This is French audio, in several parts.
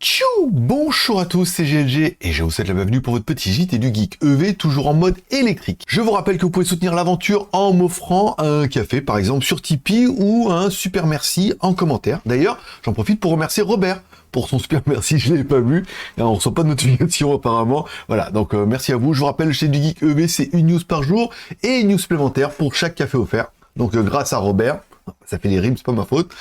Tchou! Bonjour à tous, c'est GLG et je vous souhaite la bienvenue pour votre petit JT du Geek EV, toujours en mode électrique. Je vous rappelle que vous pouvez soutenir l'aventure en m'offrant un café par exemple sur Tipeee ou un super merci en commentaire. D'ailleurs, j'en profite pour remercier Robert pour son super merci, je ne l'ai pas vu, et on ne reçoit pas de notification apparemment. Voilà, donc merci à vous. Je vous rappelle, chez du Geek EV, c'est une news par jour et une news supplémentaire pour chaque café offert. Donc grâce à Robert, ça fait les rimes, c'est pas ma faute,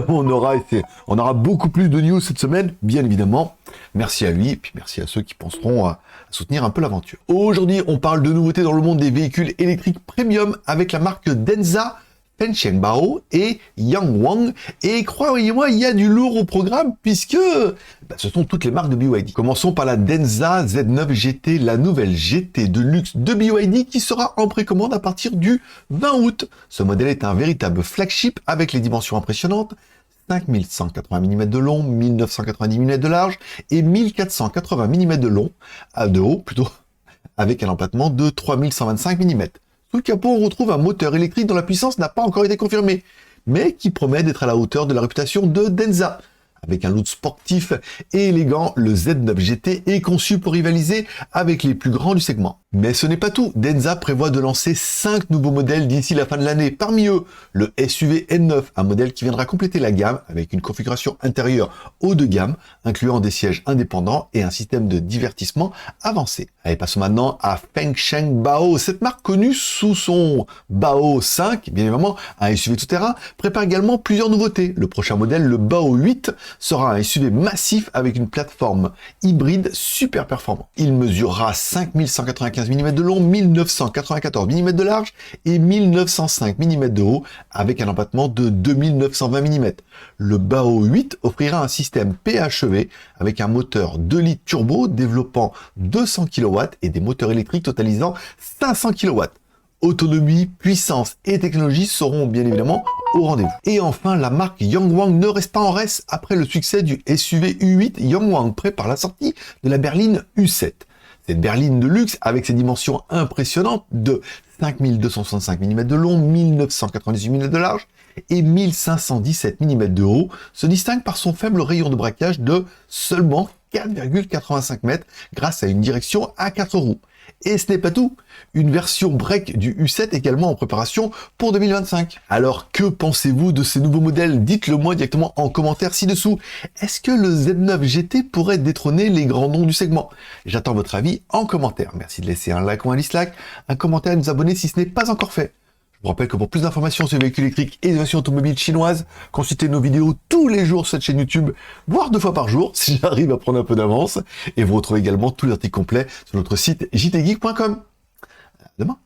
on aura beaucoup plus de news cette semaine, bien évidemment. Merci à lui, et puis merci à ceux qui penseront à soutenir un peu l'aventure. Aujourd'hui, on parle de nouveautés dans le monde des véhicules électriques premium avec la marque Denza, Fengsheng Bao et Yangwang. Et croyez-moi, il y a du lourd au programme puisque ce sont toutes les marques de BYD. Commençons par la Denza Z9 GT, la nouvelle GT de luxe de BYD qui sera en précommande à partir du 20 août. Ce modèle est un véritable flagship avec les dimensions impressionnantes. 5180 mm de long, 1990 mm de large et 1480 mm de haut plutôt, avec un empattement de 3125 mm. Sous le capot, on retrouve un moteur électrique dont la puissance n'a pas encore été confirmée, mais qui promet d'être à la hauteur de la réputation de Denza. Avec un look sportif et élégant, le Z9 GT est conçu pour rivaliser avec les plus grands du segment. Mais ce n'est pas tout, Denza prévoit de lancer 5 nouveaux modèles d'ici la fin de l'année. Parmi eux, le SUV N9, un modèle qui viendra compléter la gamme avec une configuration intérieure haut de gamme, incluant des sièges indépendants et un système de divertissement avancé. Allez, passons maintenant à Fengsheng Bao. Cette marque connue sous son Bao 5, bien évidemment, un SUV tout-terrain, prépare également plusieurs nouveautés. Le prochain modèle, le Bao 8, sera un SUV massif avec une plateforme hybride super performant. Il mesurera 5195 mm de long, 1994 mm de large et 1905 mm de haut avec un empattement de 2920 mm. Le Bao 8 offrira un système PHEV avec un moteur 2 litres turbo développant 200 kW et des moteurs électriques totalisant 500 kW. Autonomie, puissance et technologie seront bien évidemment au rendez-vous. Et enfin, la marque Yangwang ne reste pas en reste après le succès du SUV U8. Yangwang prépare la sortie de la berline U7. Cette berline de luxe, avec ses dimensions impressionnantes de 5265 mm de long, 1998 mm de large et 1517 mm de haut, se distingue par son faible rayon de braquage de seulement 4,85 mètres grâce à une direction à 4 roues. Et ce n'est pas tout, une version break du U7 également en préparation pour 2025. Alors que pensez-vous de ces nouveaux modèles? Dites-le moi directement en commentaire ci-dessous. Est-ce que le Z9 GT pourrait détrôner les grands noms du segment? J'attends votre avis en commentaire. Merci de laisser un like ou un dislike, un commentaire et de vous abonner si ce n'est pas encore fait. Je vous rappelle que pour plus d'informations sur les véhicules électriques et les innovations automobiles chinoises, consultez nos vidéos tous les jours sur cette chaîne YouTube, voire 2 fois par jour, si j'arrive à prendre un peu d'avance. Et vous retrouvez également tous les articles complets sur notre site jtgeek.com. À demain.